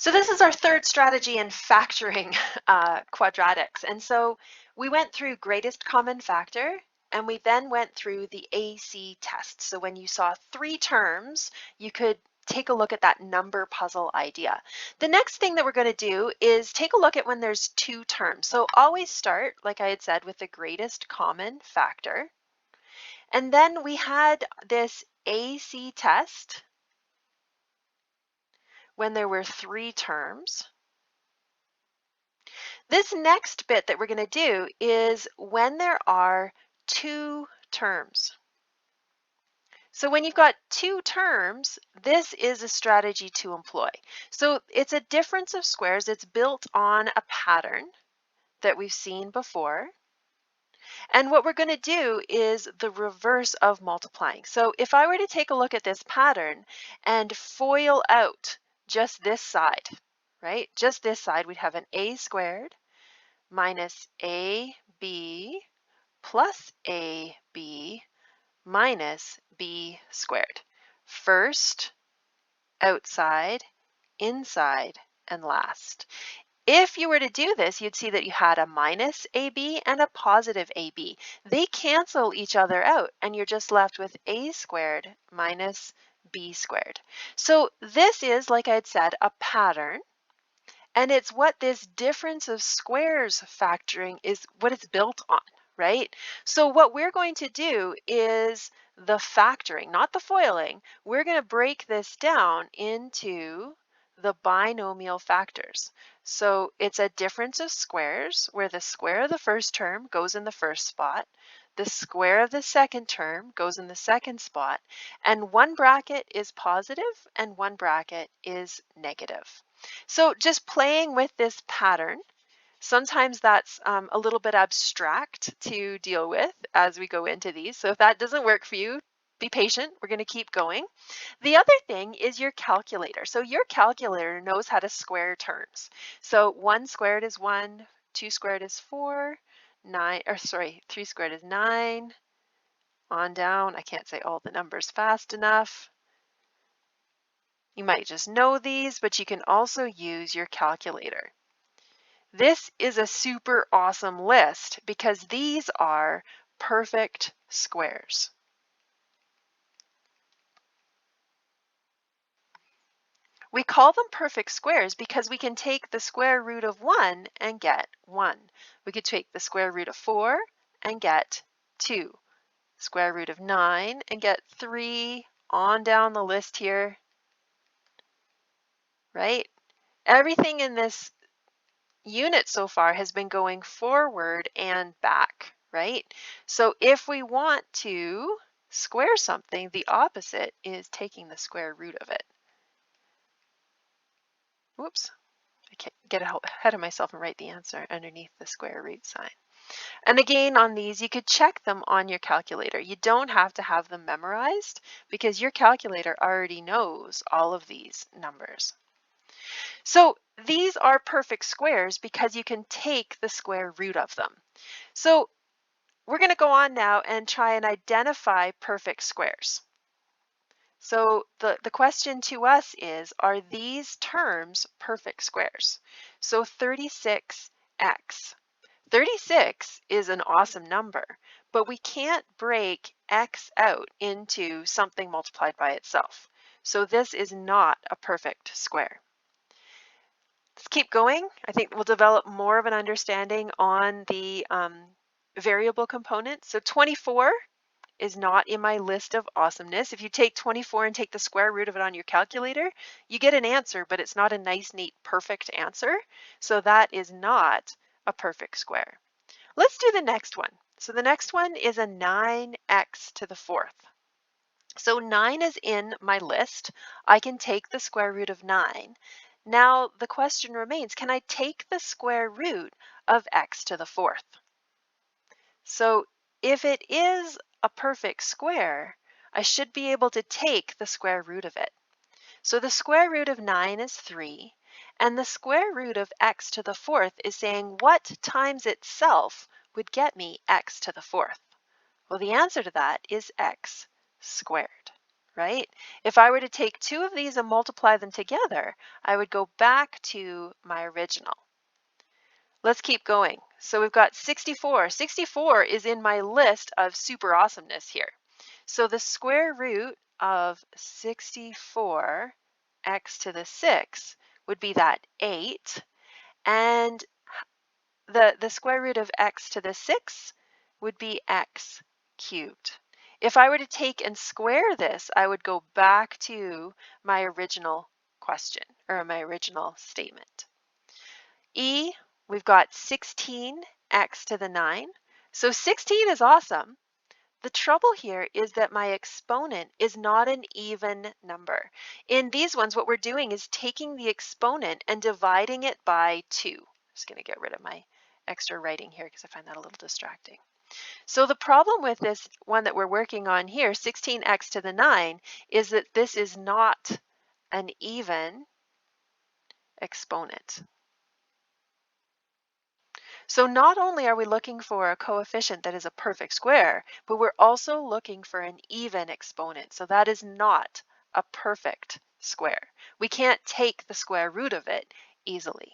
So this is our third strategy in factoring quadratics. And so we went through greatest common factor, and we then went through the AC test. So when you saw three terms, you could take a look at that number puzzle idea. The next thing that we're going to do is take a look at when there's two terms. So always start, like I had said, with the greatest common factor. And then we had this AC test when there were three terms. This next bit that we're going to do is when there are two terms. So when you've got two terms, this is a strategy to employ. So it's a difference of squares. It's built on a pattern that we've seen before. And what we're going to do is the reverse of multiplying. So if I were to take a look at this pattern and FOIL out just this side, right? Just this side, we'd have an a squared minus ab plus ab minus b squared. First, outside, inside, and last. If you were to do this, you'd see that you had a minus ab and a positive ab. They cancel each other out, and you're just left with a squared minus b squared. So this is, like I had said, a pattern. And it's what this difference of squares factoring is what it's built on, right? So what we're going to do is the factoring, not the foiling. We're going to break this down into the binomial factors. So it's a difference of squares where the square of the first term goes in the first spot, the square of the second term goes in the second spot, and one bracket is positive and one bracket is negative. So just playing with this pattern, sometimes that's a little bit abstract to deal with as we go into these. So if that doesn't work for you, be patient. We're going to keep going. The other thing is your calculator. So your calculator knows how to square terms. So 1 squared is 1, 2 squared is 4, 3 squared is 9, on down. I can't say all the numbers fast enough. You might just know these, but you can also use your calculator. This is a super awesome list because these are perfect squares. We call them perfect squares because we can take the square root of 1 and get 1. We could take the square root of 4 and get 2. Square root of 9 and get 3, on down the list here, right? Everything in this unit so far has been going forward and back, right? So if we want to square something, the opposite is taking the square root of it. Whoops, I can't get ahead of myself and write the answer underneath the square root sign. And again, on these, you could check them on your calculator. You don't have to have them memorized because your calculator already knows all of these numbers. So these are perfect squares because you can take the square root of them. So we're going to go on now and try and identify perfect squares. So the question to us is, are these terms perfect squares? So 36x. 36 is an awesome number, but we can't break x out into something multiplied by itself. So this is not a perfect square. Let's keep going. I think we'll develop more of an understanding on the variable components. So 24 is not in my list of awesomeness. If you take 24 and take the square root of it on your calculator, you get an answer, but it's not a nice, neat, perfect answer. So that is not a perfect square. Let's do the next one. So the next one is a 9x to the fourth. So 9 is in my list. I can take the square root of 9. Now the question remains, can I take the square root of x to the fourth? So if it is a perfect square, I should be able to take the square root of it. So the square root of 9 is 3, and the square root of x to the fourth is saying what times itself would get me x to the fourth? Well, the answer to that is x squared, right? If I were to take two of these and multiply them together, I would go back to my original. Let's keep going. So we've got 64. 64 is in my list of super awesomeness here. So the square root of 64 x to the 6 would be that 8. And the square root of x to the 6 would be x cubed. If I were to take and square this, I would go back to my original question or my original statement. E, we've got 16x to the 9. So 16 is awesome. The trouble here is that my exponent is not an even number. In these ones, what we're doing is taking the exponent and dividing it by 2. I'm just going to get rid of my extra writing here because I find that a little distracting. So the problem with this one that we're working on here, 16x to the 9, is that this is not an even exponent. So not only are we looking for a coefficient that is a perfect square, but we're also looking for an even exponent. So that is not a perfect square. We can't take the square root of it easily.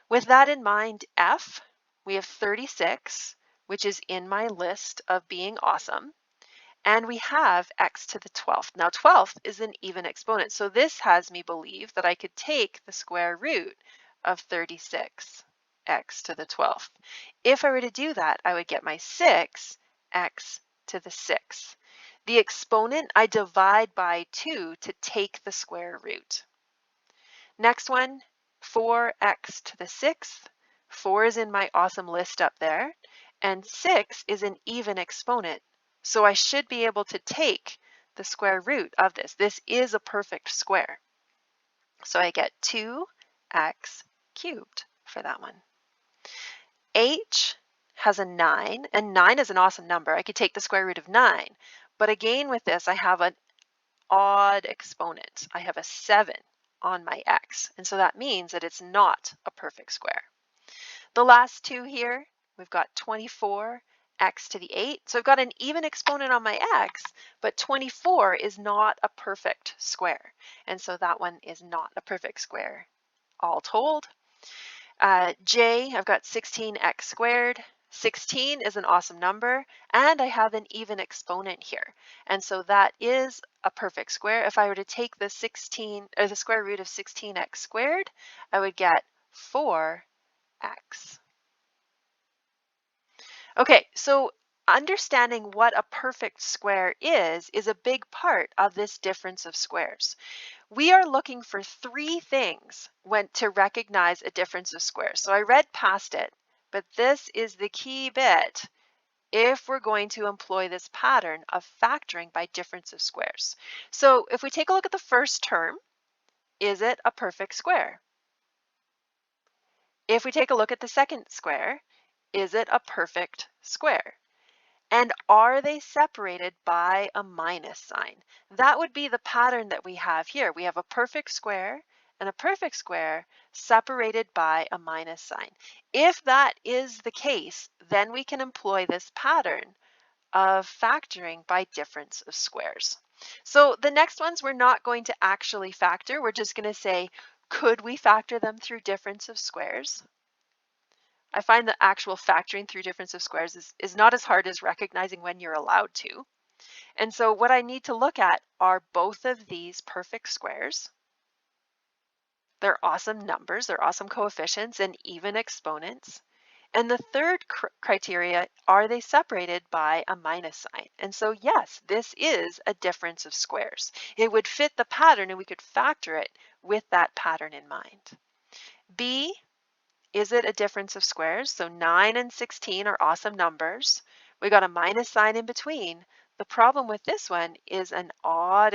With that in mind, F, we have 36, which is in my list of being awesome. And we have x to the 12th. Now 12th is an even exponent, so this has me believe that I could take the square root of 36, x to the 12th. If I were to do that, I would get my 6, x to the 6th. The exponent I divide by 2 to take the square root. Next one, 4x to the 6th. 4 is in my awesome list up there, and 6 is an even exponent. So I should be able to take the square root of this. This is a perfect square. So I get 2x cubed for that one. H has a 9, and 9 is an awesome number. I could take the square root of 9. But again with this, I have an odd exponent. I have a 7 on my x, and so that means that it's not a perfect square. The last two here, we've got 24 x to the 8. So I've got an even exponent on my x, but 24 is not a perfect square. And so that one is not a perfect square all told. J, I've got 16x squared. 16 is an awesome number, and I have an even exponent here. And so that is a perfect square. If I were to take the 16 or the square root of 16x squared, I would get 4x. Okay, so understanding what a perfect square is a big part of this difference of squares. We are looking for three things to recognize a difference of squares. So I read past it, but this is the key bit if we're going to employ this pattern of factoring by difference of squares. So if we take a look at the first term, is it a perfect square? If we take a look at the second square, is it a perfect square? And are they separated by a minus sign? That would be the pattern that we have here. We have a perfect square and a perfect square separated by a minus sign. If that is the case, then we can employ this pattern of factoring by difference of squares. So the next ones we're not going to actually factor. We're just going to say, could we factor them through difference of squares? I find the actual factoring through difference of squares is not as hard as recognizing when you're allowed to. And so what I need to look at are both of these perfect squares. They're awesome numbers, they're awesome coefficients and even exponents. And the third criteria, are they separated by a minus sign? And so yes, this is a difference of squares. It would fit the pattern and we could factor it with that pattern in mind. B, is it a difference of squares? So 9 and 16 are awesome numbers. We got a minus sign in between. The problem with this one is an odd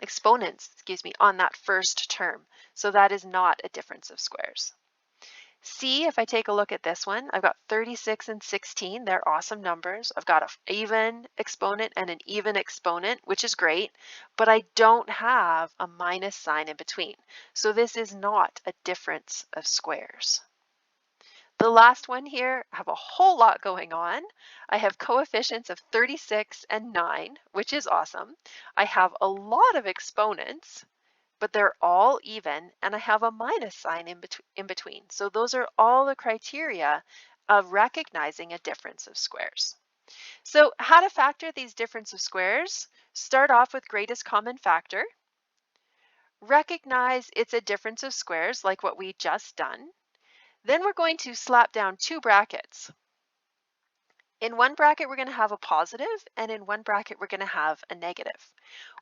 exponent, on that first term. So that is not a difference of squares. C, if I take a look at this one, I've got 36 and 16. They're awesome numbers. I've got an even exponent and an even exponent, which is great, but I don't have a minus sign in between. So this is not a difference of squares. The last one here, I have a whole lot going on. I have coefficients of 36 and 9, which is awesome. I have a lot of exponents, but they're all even, and I have a minus sign in between. So those are all the criteria of recognizing a difference of squares. So how to factor these difference of squares? Start off with greatest common factor. Recognize it's a difference of squares like what we just done. Then we're going to slap down two brackets. In one bracket, we're going to have a positive, and in one bracket, we're going to have a negative.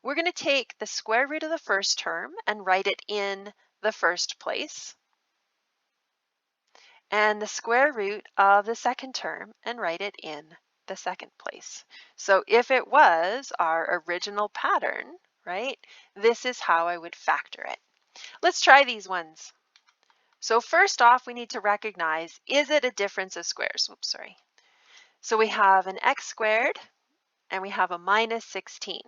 We're going to take the square root of the first term and write it in the first place, and the square root of the second term and write it in the second place. So if it was our original pattern, right, this is how I would factor it. Let's try these ones. So first off, we need to recognize, is it a difference of squares? Oops, sorry. So we have an x squared and we have a minus 16.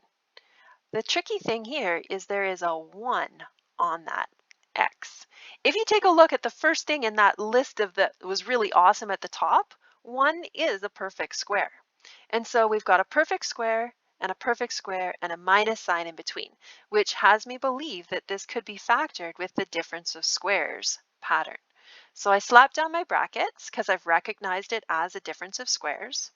The tricky thing here is there is a 1 on that x. If you take a look at the first thing in that list of that was really awesome at the top, 1 is a perfect square. And so we've got a perfect square and a perfect square and a minus sign in between, which has me believe that this could be factored with the difference of squares pattern. So I slapped down my brackets because I've recognized it as a difference of squares.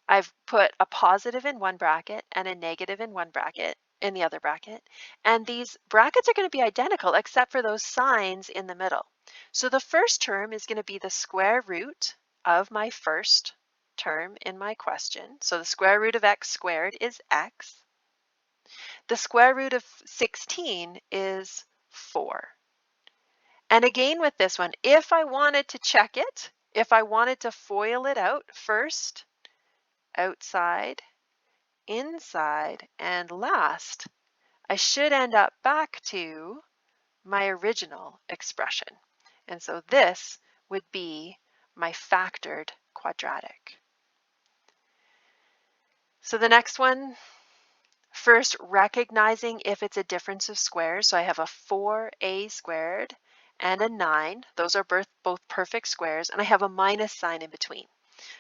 I've put a positive in one bracket and a negative in one bracket in the other bracket. And these brackets are going to be identical except for those signs in the middle. So the first term is going to be the square root of my first term in my question. So the square root of x squared is x. The square root of 16 is 4. And again with this one, if I wanted to check it, if I wanted to FOIL it out first, outside, inside, and last, I should end up back to my original expression. And so this would be my factored quadratic. So the next one, first recognizing if it's a difference of squares. So I have a 4a squared and a 9. Those are both perfect squares, and I have a minus sign in between.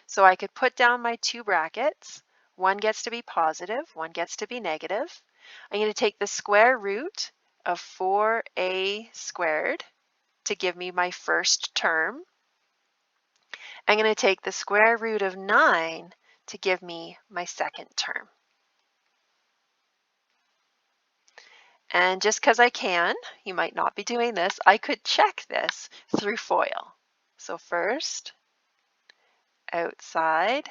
So I could put down my two brackets. One gets to be positive, one gets to be negative. I'm going to take the square root of 4a squared to give me my first term. I'm going to take the square root of 9 to give me my second term. And just because I can, you might not be doing this, I could check this through FOIL. So first, outside,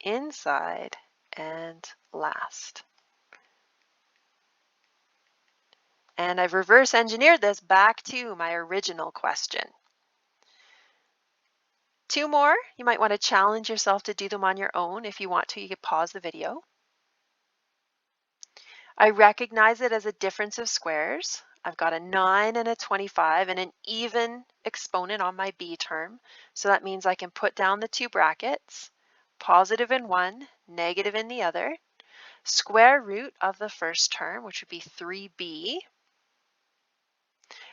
inside, and last. And I've reverse engineered this back to my original question. Two more. You might want to challenge yourself to do them on your own. If you want to, you could pause the video. I recognize it as a difference of squares. I've got a 9 and a 25 and an even exponent on my b term. So that means I can put down the two brackets, positive in one, negative in the other. Square root of the first term, which would be 3b,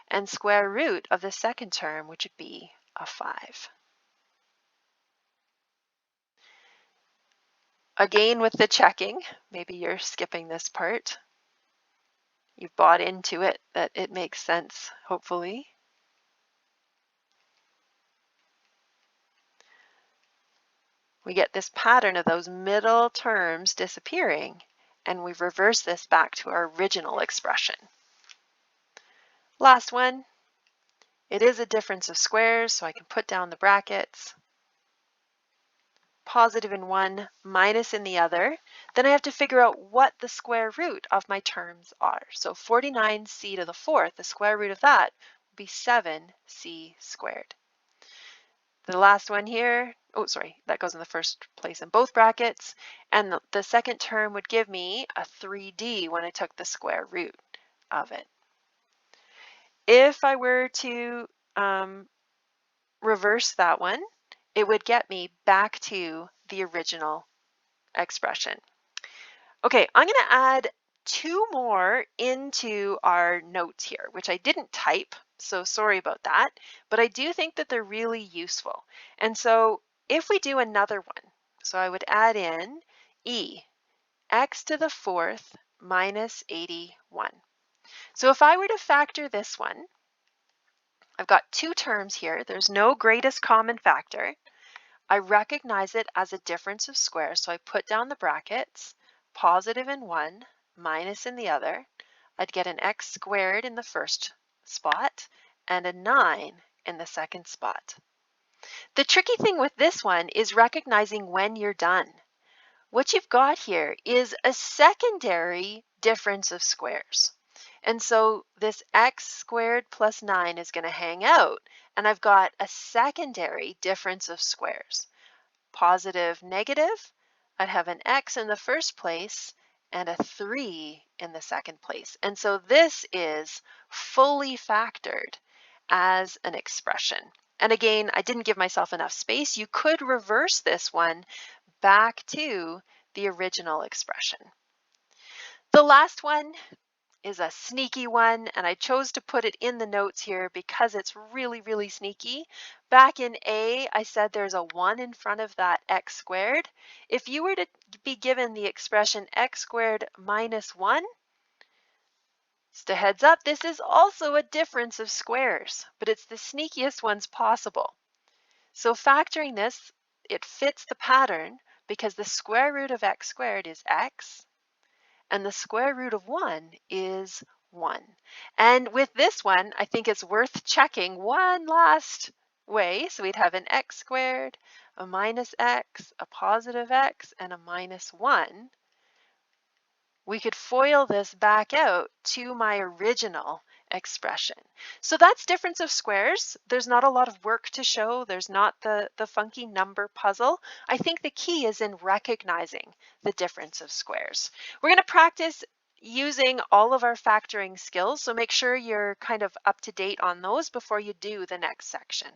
and square root of the second term, which would be a 5. Again with the checking, maybe you're skipping this part. You've bought into it, that it makes sense, hopefully. We get this pattern of those middle terms disappearing, and we've reversed this back to our original expression. Last one, it is a difference of squares, so I can put down the brackets. Positive in one, minus in the other. Then I have to figure out what the square root of my terms are. So 49c to the fourth, the square root of that would be 7c squared. The last one here, oh sorry, that goes in the first place in both brackets. And the second term would give me a 3d when I took the square root of it. If I were to reverse that one, it would get me back to the original expression. Okay, I'm going to add two more into our notes here, which I didn't type, so sorry about that, but I do think that they're really useful. And so if we do another one, so I would add in e, x to the fourth minus 81. So if I were to factor this one, I've got two terms here. There's no greatest common factor. I recognize it as a difference of squares, so I put down the brackets, positive in one, minus in the other. I'd get an x squared in the first spot and a 9 in the second spot. The tricky thing with this one is recognizing when you're done. What you've got here is a secondary difference of squares. And so this x squared plus 9 is going to hang out, and I've got a secondary difference of squares. Positive, negative, I'd have an x in the first place and a 3 in the second place. And so this is fully factored as an expression. And again, I didn't give myself enough space. You could reverse this one back to the original expression. The last one is a sneaky one, and I chose to put it in the notes here because it's really, really sneaky. Back in A, I said there's a 1 in front of that x squared. If you were to be given the expression x squared minus 1, just a heads up, this is also a difference of squares, but it's the sneakiest ones possible. So factoring this, it fits the pattern because the square root of x squared is x, and the square root of 1 is 1. And with this one, I think it's worth checking one last way. So we'd have an x squared, a minus x, a positive x, and a minus 1. We could FOIL this back out to my original expression. So that's difference of squares. There's not a lot of work to show. There's not the funky number puzzle. I think the key is in recognizing the difference of squares. We're going to practice using all of our factoring skills, so make sure you're kind of up to date on those before you do the next section.